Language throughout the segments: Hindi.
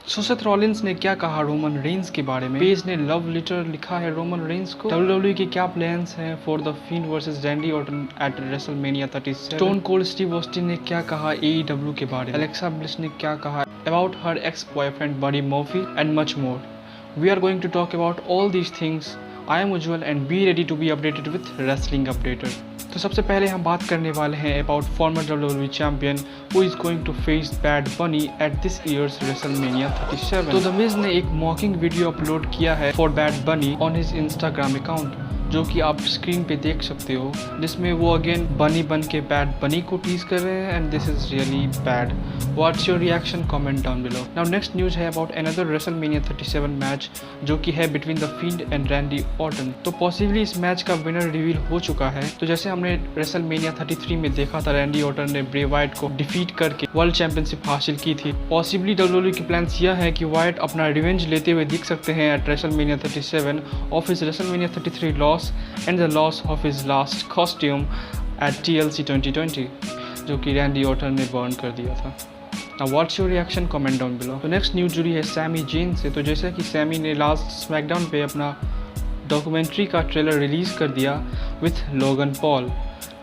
सेथ रॉलिंस ने क्या कहा रोमन रेंस के बारे में? पेज ने लव लेटर लिखा है रोमन रेंस को। WWE के क्या प्लान्स हैं for the Fiend versus Randy Orton at WrestleMania 37? Stone Cold Steve Austin ने क्या कहा AEW के बारे में? एलेक्सा ब्लिस ने क्या कहा about her ex boyfriend buddy Murphy and much more? We are going to talk about all these things. I am Ujjwal and be ready to be updated with wrestling updater. तो सबसे पहले हम बात करने वाले हैं about former WWE champion who is going to face Bad Bunny at this year's WrestleMania 37। तो द मिज ने एक मॉकिंग वीडियो अपलोड किया है फॉर बैड बनी ऑन हिज इंस्टाग्राम अकाउंट, जो कि आप स्क्रीन पे देख सकते हो, जिसमें वो अगेन बनी बन के बैड बनी को टीज कर रहे हैं and this is really bad. What's your reaction? Comment down below. Now next news है अबाउट अनदर रेसलमेनिया 37 मैच जो कि है between the field and Randy Orton. तो पॉसिबली इस मैच का विनर रिवील हो चुका है। तो जैसे हमने रेसलमेनिया 33 में देखा था, रैंडी ऑर्टन ने ब्रे वाइट को डिफीट करके वर्ल्ड चैंपियनशिप हासिल की थी। पॉसिबली WWE के प्लान्स यह है कि वाइट अपना रिवेंज लेते हुए दिख सकते हैं eight WrestleMania 37 of his WrestleMania 33 loss and the loss of his last costume at TLC 2020, जो कि रैंडी ऑर्टन ने बर्न कर दिया था। Now what's your reaction? Comment down below। तो नेक्स्ट न्यूज जुड़ी है सैमी जेन से। तो जैसा कि सैमी ने लास्ट स्मैकडाउन पे अपना डॉक्यूमेंट्री का ट्रेलर रिलीज कर दिया with Logan Paul.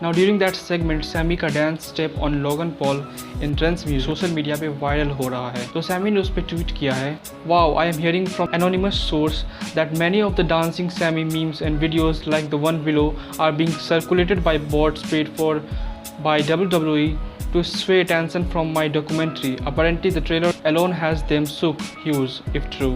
Now during that segment, Sammy का dance step on Logan Paul entrance music social media पे वायरल हो रहा है। तो सैमी ने उस पर ट्वीट किया है, wow, I am hearing from anonymous source that many of the dancing Sammy memes and videos like the one below are being circulated by bots paid for by WWE to sway attention from my documentary. Apparently the trailer alone has them shook hues if true।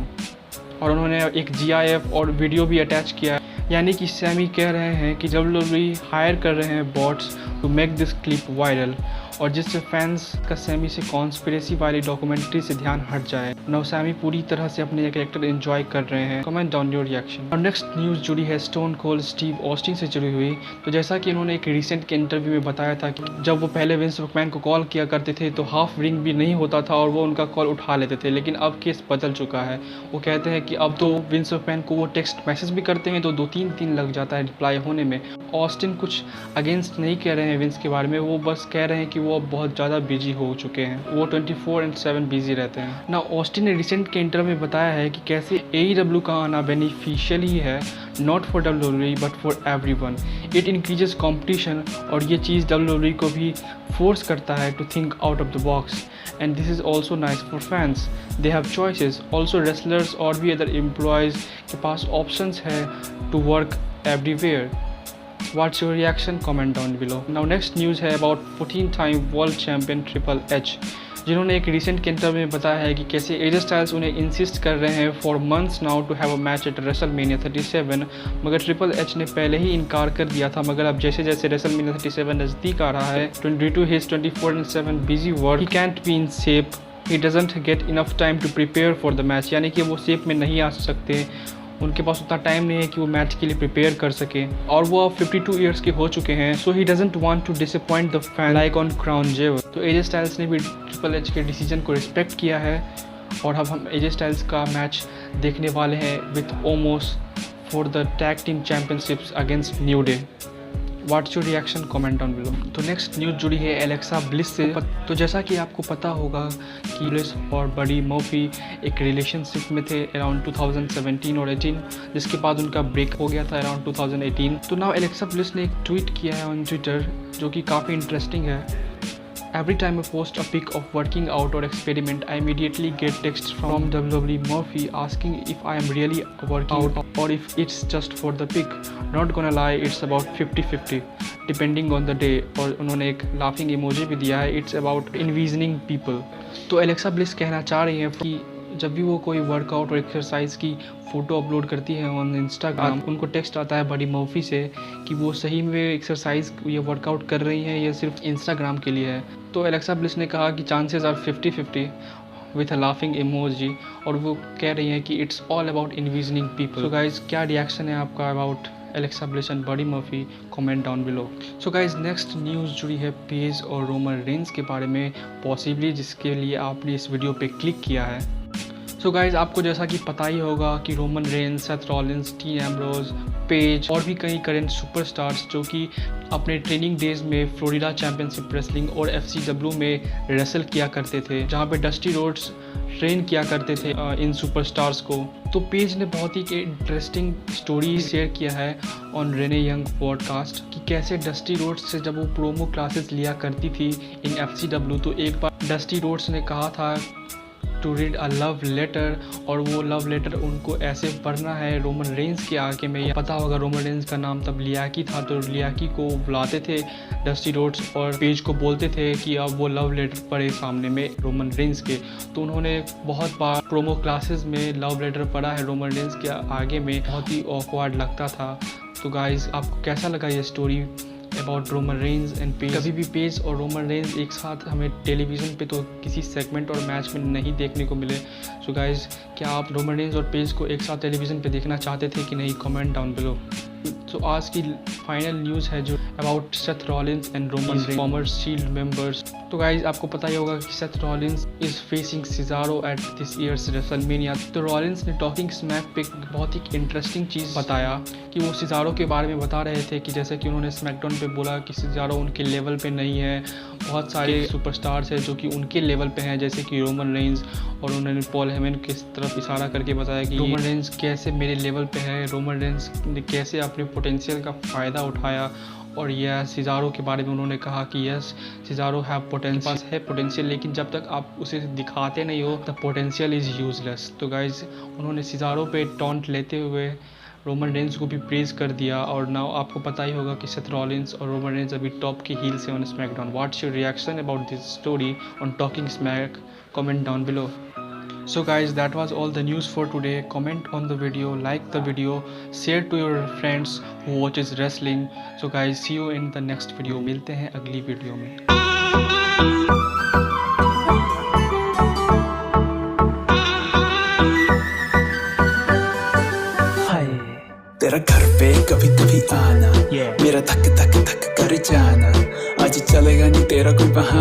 और उन्होंने एक GIF और वीडियो भी अटैच किया है, यानी कि सैमी कह रहे हैं कि WWE हायर कर रहे हैं bots to make this clip viral, और जिससे फैंस का सैमी से कॉन्स्पिरेसी वाली डॉक्यूमेंट्री से ध्यान हट जाए। नौ सैमी पूरी तरह से अपने कैरेक्टर एंजॉय कर रहे हैं। Comment down your reaction. और नेक्स्ट न्यूज़ जुड़ी है स्टोन कोल्ड स्टीव ऑस्टिन से जुड़ी हुई। तो जैसा कि इन्होंने एक रिसेंट के इंटरव्यू में बताया था कि जब वो पहले विंस मैकमैन को कॉल किया करते थे तो हाफ रिंग भी नहीं होता था और वो उनका कॉल उठा लेते थे, लेकिन अब केस बदल चुका है। वो कहते हैं कि अब तो विंस मैकमैन को वो टेक्स्ट मैसेज भी करते हैं तो 2-3 दिन लग जाता है रिप्लाई होने में। ऑस्टिन कुछ अगेंस्ट नहीं कह रहे हैं विंस के बारे में, वो बस कह रहे हैं कि वो अब बहुत ज़्यादा बिजी हो चुके हैं, वो 24/7 बिजी रहते हैं ना। ऑस्टिन ने रिसेंट के इंटरव्यू में बताया है कि कैसे AEW का आना बेनिफिशियल ही है, not for WWE but for everyone. It increases competition, और ये चीज़ WWE को भी फोर्स करता है to think out of the box, and this is also nice for fans. They have choices. Also wrestlers और भी अदर एम्प्लॉयज़ के पास ऑप्शंस है to work everywhere. What's your reaction? Comment down below. Now next news है about 14-time world champion Triple H, जिन्होंने एक रिसेंट के इंटरव्यू में बताया है कि कैसे AJ स्टाइल्स उन्हें इंसिस्ट कर रहे हैं for months now to have a match at WrestleMania 37, मगर ट्रिपल एच ने पहले ही इनकार कर दिया था। मगर अब जैसे जैसे रेसलमेनिया 37 नज़दीक आ रहा है, due to his 24/7 busy work, he can't be in shape, he doesn't get enough time to prepare for the match, यानी कि वो शेप में नहीं आ सकते, उनके पास उतना टाइम नहीं है कि वो मैच के लिए प्रिपेयर कर सके, और वो अब 52 ईयर्स के हो चुके हैं। So he doesn't want to disappoint the fan like on Crown Jewel. तो AJ स्टाइल्स ने भी ट्रिपल एच के डिसीजन को रिस्पेक्ट किया है, और अब हम AJ स्टाइल्स का मैच देखने वाले हैं with Omos for the tag team championships against new day. What's your reaction? Comment down below. तो नेक्स्ट न्यूज़ जुड़ी है एलेक्सा ब्लिस से। तो जैसा कि आपको पता होगा कि ब्लिस और बडी मर्फी एक रिलेशनशिप में थे अराउंड 2017 और 18, जिसके बाद उनका ब्रेक हो गया था अराउंड 2018। तो नाउ एलेक्सा ब्लिस ने एक ट्वीट किया है ऑन ट्विटर जो कि काफ़ी इंटरेस्टिंग है। Every time I post a pic of working out or experiment, I immediately get texts from WWE Murphy asking if I am really working out or if it's just for the pic. Not gonna lie, it's about 50-50 depending on the day। और उन्होंने एक laughing emoji भी दिया है, it's about envisioning people। तो एलेक्सा ब्लिस कहना चाह रही हैं कि जब भी वो कोई वर्कआउट और एक्सरसाइज की फ़ोटो अपलोड करती है ऑन इंस्टाग्राम, उनको टेक्स्ट आता है बडी मर्फी से कि वो सही में एक्सरसाइज या वर्कआउट कर रही हैं या सिर्फ इंस्टाग्राम के लिए है। तो एलेक्सा ब्लिस ने कहा कि chances are 50-50 with a laughing emoji, और वो कह रही हैं कि it's all about envisioning people. So guys, क्या रिएक्शन है आपका about Alexa Bliss and Buddy Murphy? Comment down below. So guys, next news जुड़ी है पेज और रोमन रेंस के बारे में, पॉसिबली जिसके लिए आपने इस वीडियो पे क्लिक किया है। सो गाइज आपको जैसा कि पता ही होगा कि Roman Reigns, Seth Rollins, dean Ambrose, page और भी कई करेंट सुपरस्टार्स जो कि अपने ट्रेनिंग डेज में फ्लोरिडा चैंपियनशिप रेसलिंग और FCW में रेसल किया करते थे, जहाँ पे डस्टी रोड्स ट्रेन किया करते थे इन सुपरस्टार्स को। तो पेज ने बहुत ही इंटरेस्टिंग स्टोरी शेयर किया है ऑन रेने यंग पॉडकास्ट कि कैसे डस्टी रोड्स से जब वो प्रोमो क्लासेस लिया करती थी इन FCW, तो एक बार डस्टी रोड्स ने कहा था to read a love letter, और वो लव लेटर उनको ऐसे पढ़ना है रोमन रेंस के आगे में। ये पता होगा रोमन रेंस का नाम तब लियाकी था, तो लियाकी को बुलाते थे डस्टी रोड्स और पेज को बोलते थे कि अब वो लव लेटर पढ़े सामने में रोमन रेंस के। तो उन्होंने बहुत बार प्रोमो क्लासेस में लव लेटर पढ़ा है रोमन रेंस के आगे में, बहुत ही ऑकवर्ड लगता था। तो गाइज आपको कैसा लगा ये story about Roman Reigns and page? कभी भी पेज और रोमन रेंस एक साथ हमें टेलीविज़न पे तो किसी सेगमेंट और मैच में नहीं देखने को मिले। सो गाइज क्या आप रोमन रेंस और पेज को एक साथ टेलीविज़न पे देखना चाहते थे कि नहीं? Comment down below. तो आज की फाइनल न्यूज़ है जो about Seth Rollins and Roman Reigns farmer shield members. तो गाइज आपको पता ही होगा कि Seth Rollins is facing Cesaro eight this year's WrestleMania. तो रॉलिंस ने टॉकिंग स्मैक पे बहुत ही इंटरेस्टिंग चीज़ बताया कि वो सिजारो के बारे में बता रहे थे कि जैसे कि उन्होंने स्मैकडाउन पे बोला कि सिजारो उनके लेवल पे नहीं है, बहुत सारे सुपरस्टार्स हैं जो कि उनके लेवल पे हैं, जैसे कि रोमन रेंस, और उन्होंने पॉल हेमन की तरफ इशारा करके बताया कि रोमन रेंस कैसे मेरे लेवल पे है, रोमन रेंस ने कैसे अपने पोटेंशियल का फ़ायदा उठाया। और यह सिजारो के बारे में उन्होंने कहा कि यस सिजारो हैव पोटेंशियल, पास है पोटेंशियल, लेकिन जब तक आप उसे दिखाते नहीं हो द पोटेंशियल इज़ यूजलेस। तो गाइज उन्होंने सिजारो पे टॉन्ट लेते हुए रोमन रेंस को भी प्रेज कर दिया। और नाउ आपको पता ही होगा कि सेथ रॉलिंस और रोमन रेंस अभी टॉप की हील से on SmackDown. What's your reaction about this story on talking smack? Comment down below. So guys, that was all the news for today. Comment on the video, like the video, share to your friends who watches wrestling. So guys, see you in the next video. मिलते हैं अगली वीडियो में। तेरा घर पे कभी कभी आना, मेरा धक धक धक कर जाना, आज चलेगा नहीं तेरा कोई बहाना।